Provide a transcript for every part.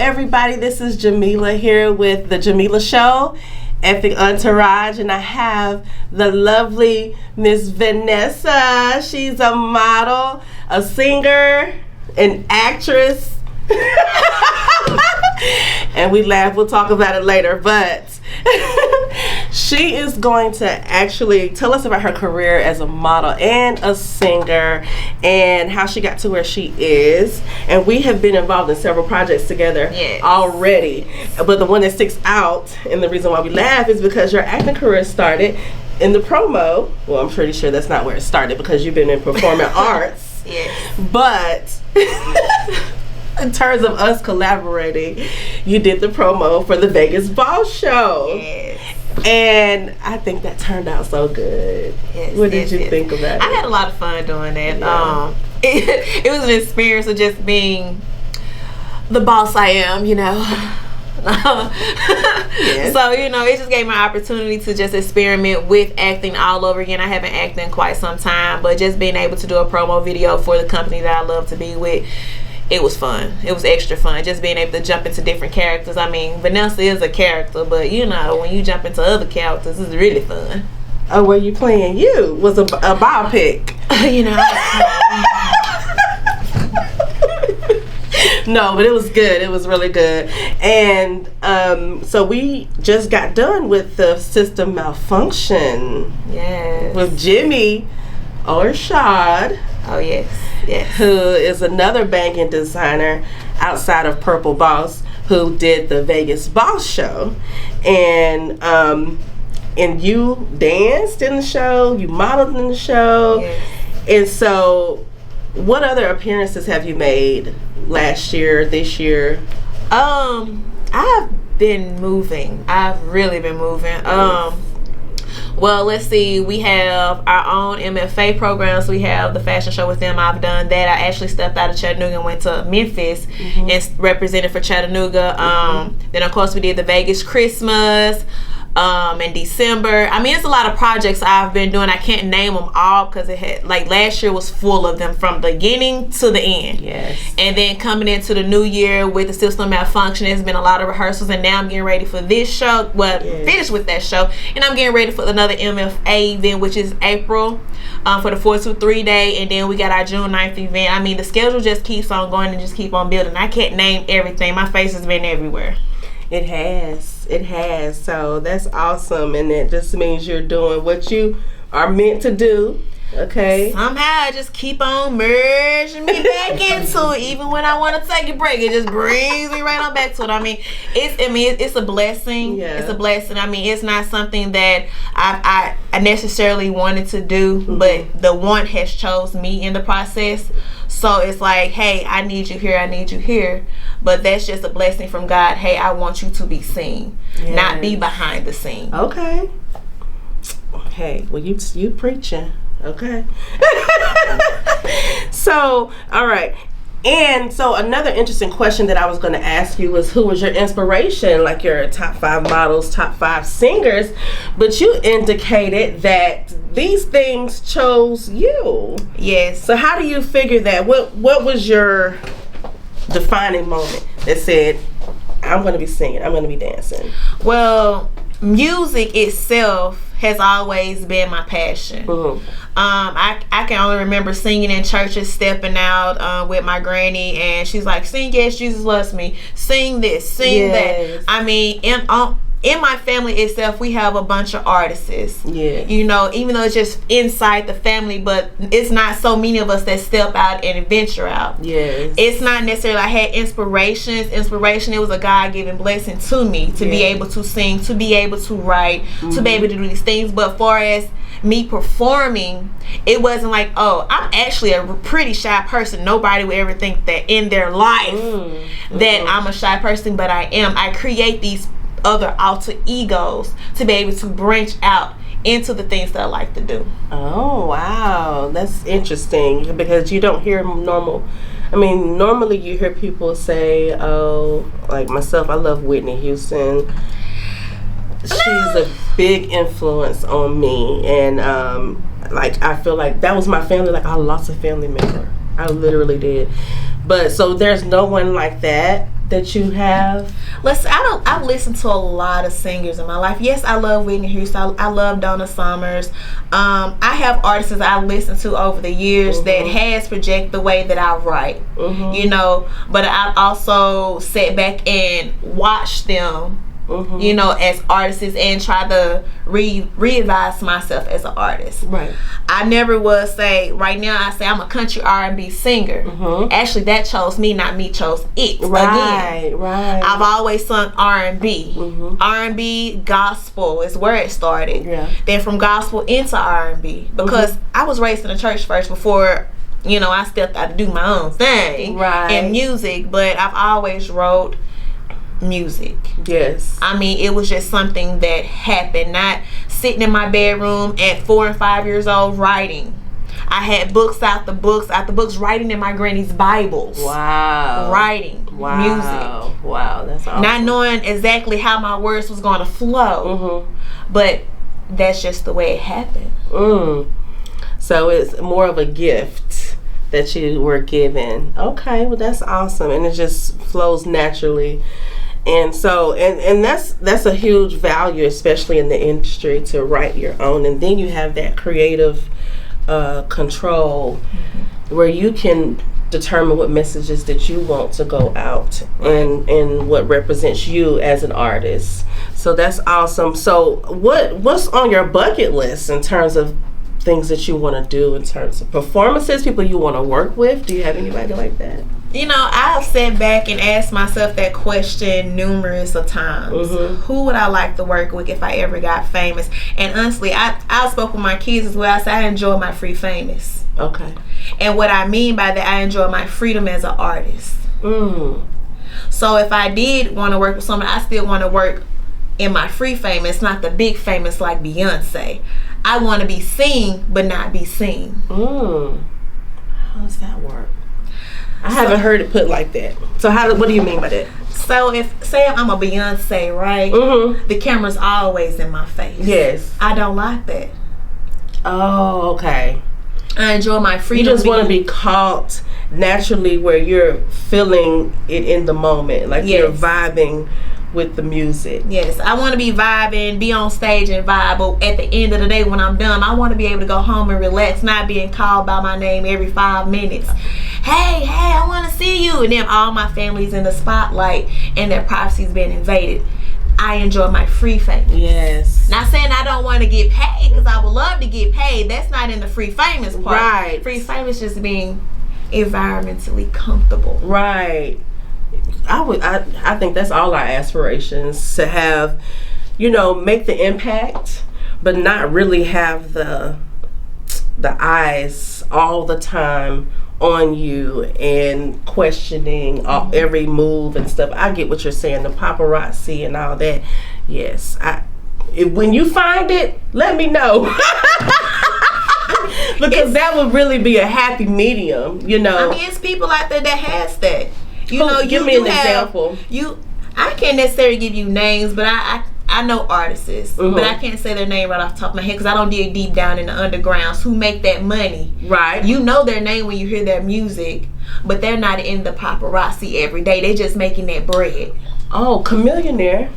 everybody. This is Jamila here with the Jamila Show, Epic Entourage, and I have the lovely Miss Vanessa. She's a model, a singer, an actress. And we laugh, we'll talk about it later, but she is going to actually tell us about her career as a model and a singer and how she got to where she is. And we have been involved in several projects together already, but the one that sticks out and the reason why we laugh is because your acting career started in the promo. Well, I'm pretty sure that's not where it started because you've been in performing arts. Yes. But in terms of us collaborating, you did the promo for the Vegas Ball Show. Yes. And I think that turned out so good. Yes, what did you think about it? I had a lot of fun doing that. Yeah. It was an experience of just being the boss I am, you know. Yes. So, you know, it just gave me an opportunity to just experiment with acting all over again. I haven't acted in quite some time, but just being able to do a promo video for the company that I love to be with, it was fun. It was extra fun. Just being able to jump into different characters. I mean, Vanessa is a character, but you know, when you jump into other characters, it's really fun. Oh, were you playing you? Was a biopic? You know. No, but it was good. It was really good. And so we just got done with the System Malfunction. Yes. With Jimmy Orshad. Oh, yes. Yes. Who is another banging designer outside of Purple Boss, who did the Vegas Ball Show. And you danced in the show, you modeled in the show. Yes. And so what other appearances have you made last year, this year? I've been moving. I've really been moving. Well, let's see. We have our own MFA programs. We have the fashion show with them. I've done that. I actually stepped out of Chattanooga and went to Memphis and represented for Chattanooga. Then, of course, we did the Vegas Christmas in December. I mean, it's a lot of projects I've been doing. I can't name them all because it had, like, last year was full of them from beginning to the end. Yes. And then coming into the new year with the System Malfunction, it's been a lot of rehearsals, and now I'm getting ready for this show. Well, finished with that show, and I'm getting ready for another MFA event, which is April for the 423 day, and then we got our June 9th event. I mean, the schedule just keeps on going and just keep on building. I can't name everything. My face has been everywhere. It has. So that's awesome, and it just means you're doing what you are meant to do. Okay. Somehow I just keep on merging me back into it. Even when I want to take a break, it just brings me right on back to it. I mean, it's a blessing. Yeah. It's a blessing. I mean, it's not something that I necessarily wanted to do, but the one has chose me in the process. So it's like, hey, I need you here, I need you here. But that's just a blessing from God. Hey, I want you to be seen, not be behind the scene. Okay. Hey, well, you preaching. Okay. So, all right. And so another interesting question that I was going to ask you was, who was your inspiration, like your top 5 models, top 5 singers? But you indicated that these things chose you. Yes. So how do you figure that? What was your defining moment that said, I'm going to be singing, I'm going to be dancing? Well, music itself has always been my passion. I can only remember singing in churches, stepping out with my granny, and she's like, sing Yes, Jesus Loves Me, sing this, sing that. I mean, in my family itself, we have a bunch of artists. Yeah. You know, even though it's just inside the family, but it's not so many of us that step out and venture out. Yes. It's not necessarily I had inspiration. It was a God-given blessing to me to be able to sing, to be able to write, to be able to do these things. But far as me performing, it wasn't like, oh, I'm actually a pretty shy person. Nobody would ever think that in their life that I'm a shy person, but I am. I create these other alter egos to be able to branch out into the things that I like to do. Oh, wow. That's interesting, because you don't hear normally you hear people say, oh, like myself, I love Whitney Houston. She's a big influence on me, and like I feel like that was my family. Like I lost a family member, I literally did. But so there's no one like that that you have? Listen, I've listened to a lot of singers in my life. Yes, I love Whitney Houston. I love Donna Summers. I have artists that I listened to over the years that has projected the way that I write. You know, but I've also sat back and watched them, you know, as artists and try to re-advise myself as an artist. Right. I never would say, right now I say I'm a country R&B singer. Actually, that chose me, not me chose it. Right, again. right. I've always sung R&B. R&B, gospel is where it started. Yeah. Then from gospel into R&B. Because I was raised in the church first before, you know, I stepped out to do my own thing in music. But I've always wrote music. Yes. I mean, it was just something that happened. Not sitting in my bedroom at 4 and 5 years old writing. I had books out the books, writing in my granny's Bibles. Wow. Writing. Wow. Music. Wow, that's awesome. Not knowing exactly how my words was going to flow. But that's just the way it happened. So it's more of a gift that you were given. Okay, well that's awesome. And it just flows naturally. And so, and that's a huge value, especially in the industry, to write your own. And then you have that creative control where you can determine what messages that you want to go out and what represents you as an artist. So that's awesome. So what's on your bucket list in terms of things that you want to do, in terms of performances, people you want to work with? Do you have anybody like that? You know, I've sat back and asked myself that question numerous of times. Who would I like to work with if I ever got famous? And honestly, I spoke with my kids as well. I said I enjoy my free famous. Okay. And what I mean by that, I enjoy my freedom as an artist. So if I did want to work with someone, I still want to work in my free famous, not the big famous like Beyonce. I want to be seen, but not be seen. How does that work? I haven't heard it put like that. So what do you mean by that? So if, say I'm a Beyonce, right? The camera's always in my face. Yes. I don't like that. Oh, okay. I enjoy my freedom. You just want to be caught naturally where you're feeling it in the moment. Like you're vibing with the music. Yes, I want to be vibing, be on stage and vibe, but at the end of the day when I'm done, I want to be able to go home and relax, not being called by my name every 5 minutes. Hey, I want to see you. And then all my family's in the spotlight and their privacy's being invaded. I enjoy my free famous. Yes. Not saying I don't want to get paid, because I would love to get paid. That's not in the free famous part. Right. Free famous just being environmentally comfortable. Right. I think that's all our aspirations, to have, you know, make the impact, but not really have the eyes all the time on you and questioning every move and stuff. I get what you're saying, the paparazzi and all that. Yes, when you find it, let me know. Because that would really be a happy medium, you know. I mean, it's people out there that has that. You know, give me an example. I can't necessarily give you names, but I know artists, but I can't say their name right off the top of my head because I don't dig deep down in the undergrounds who make that money. Right. You know their name when you hear their music, but they're not in the paparazzi every day. They're just making that bread. Oh, Chameleonaire.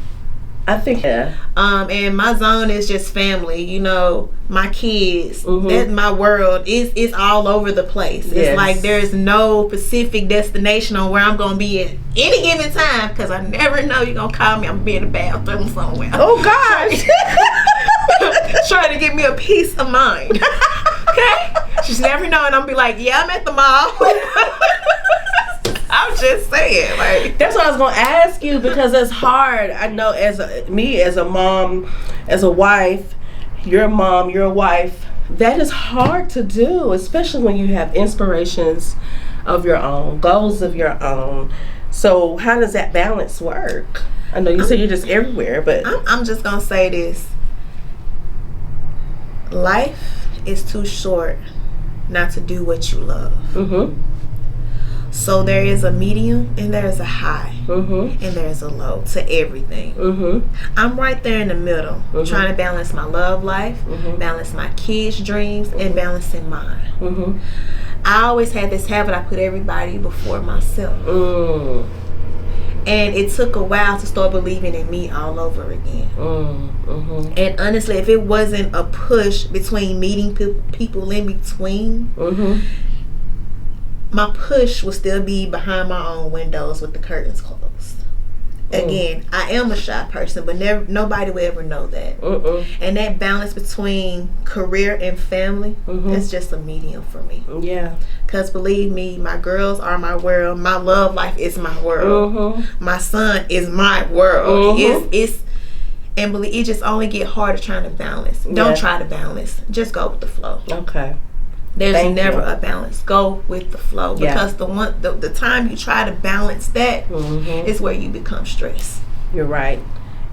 I think, yeah. And my zone is just family. You know, my kids. That's my world. It's all over the place. Yes. It's like there's no specific destination on where I'm gonna be at any given time, because I never know you're gonna call me. I'm gonna be in the bathroom somewhere. Oh gosh. Trying to give me a peace of mind. Okay? Just never know, and I'm be like, yeah, I'm at the mall. I'm just saying, like, that's what I was gonna ask you, because it's hard. I know as a mom, as a wife, your mom, your wife, that is hard to do, especially when you have inspirations of your own, goals of your own. So how does that balance work? I know you said you're just everywhere, but I'm just gonna say this: life is too short not to do what you love. So there is a medium and there is a high, and there is a low to everything. I'm right there in the middle, trying to balance my love life, balance my kids' dreams, and balancing mine. I always had this habit: I put everybody before myself. And it took a while to start believing in me all over again. Mm-hmm. And honestly, if it wasn't a push between meeting people in between, Mm-hmm. my push would still be behind my own windows with the curtains closed. Again, I am a shy person, but nobody will ever know that. And that balance between career and family, that's just a medium for me. Yeah. Because believe me, my girls are my world. My love life is my world. My son is my world. It's and believe it just only get harder trying to balance. Don't try to balance. Just go with the flow. Okay. There's never a balance. Go with the flow, because the time you try to balance that is where you become stressed. You're right.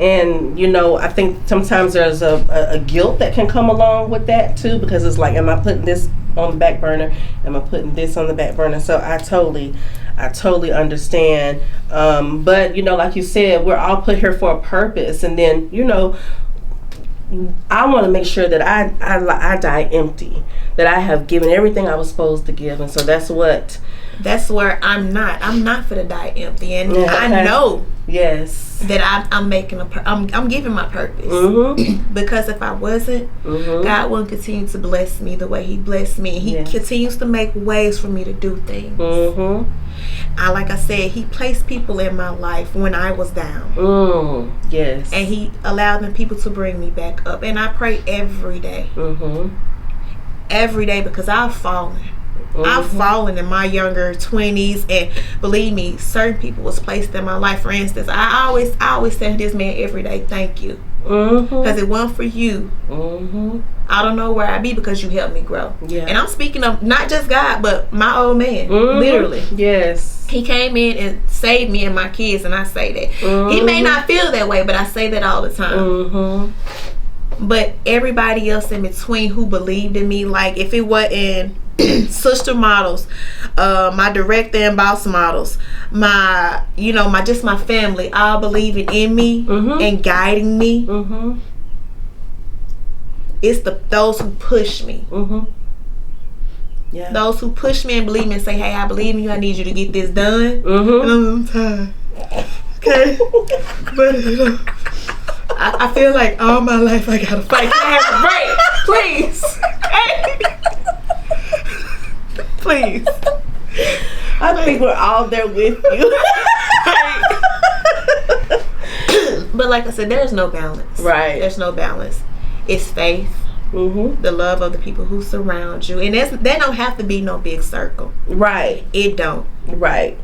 And I think sometimes there's a guilt that can come along with that too, because it's like, am I putting this on the back burner? Am I putting this on the back burner? So I totally understand. But like you said, we're all put here for a purpose, and then I want to make sure that I die empty, that I have given everything I was supposed to give, and so that's where I'm not for to die empty, and I know that I'm making I'm giving my purpose, because if I wasn't, God wouldn't continue to bless me the way He blessed me. He continues to make ways for me to do things. Like I said, He placed people in my life when I was down. And He allowed them people to bring me back up. And I pray every day. Every day, because I've fallen. I've fallen in my younger 20s, and believe me, certain people was placed in my life. For instance, I always say to this man every day, thank you. Because it wasn't for you, I don't know where I'd be, because you helped me grow. And I'm speaking of not just God, but my old man. Literally. He came in and saved me and my kids, and I say that. He may not feel that way, but I say that all the time. But everybody else in between who believed in me, like if it wasn't sister models, my director and boss models, my family, all believing in me and guiding me. It's those who push me. Those who push me and believe me and say, hey, I believe in you, I need you to get this done. And I'm tired. Okay. But I feel like all my life I gotta fight. Can I have a break? Please. Please. I think we're all there with you. But like I said, there's no balance. Right. There's no balance. It's faith. The love of the people who surround you. And that don't have to be no big circle. Right. It don't. Right.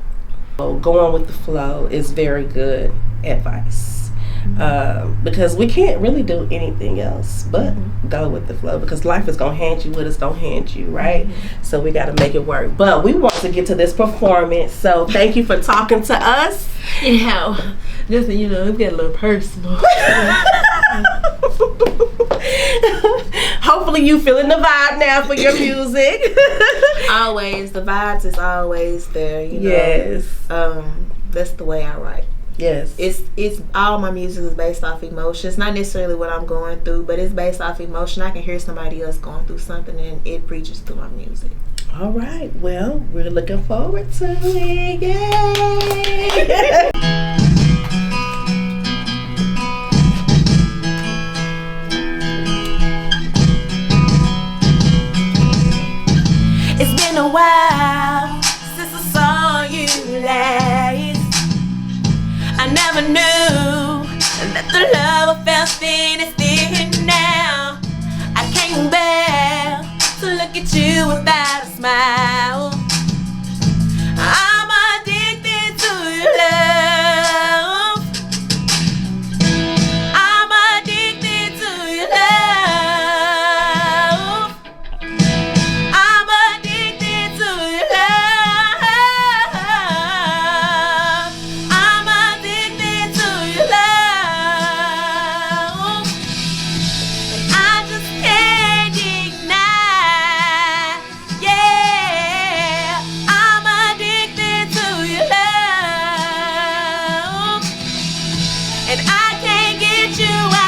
So going with the flow is very good advice. Because we can't really do anything else but go with the flow, because life is gonna hand you what it's gonna hand you, right? So we got to make it work. But we want to get to this performance, so thank you for talking to us. Just we get a little personal. Hopefully you feeling the vibe now for your music. Always, the vibes is always there. Yes. That's the way I write. Yes. It's all my music is based off emotion. It's not necessarily what I'm going through, but it's based off emotion. I can hear somebody else going through something, and it preaches through my music. All right. Well, we're looking forward to it. Yay! It's been a while since I saw you last. I never knew that the love I felt then is there now. I can't bear to look at you without a smile. I'm addicted to your love. I'm addicted to your love. I'm addicted to your love. I'm addicted to your love. And I just can't deny. Yeah, I'm addicted to your love. And I can't get you out.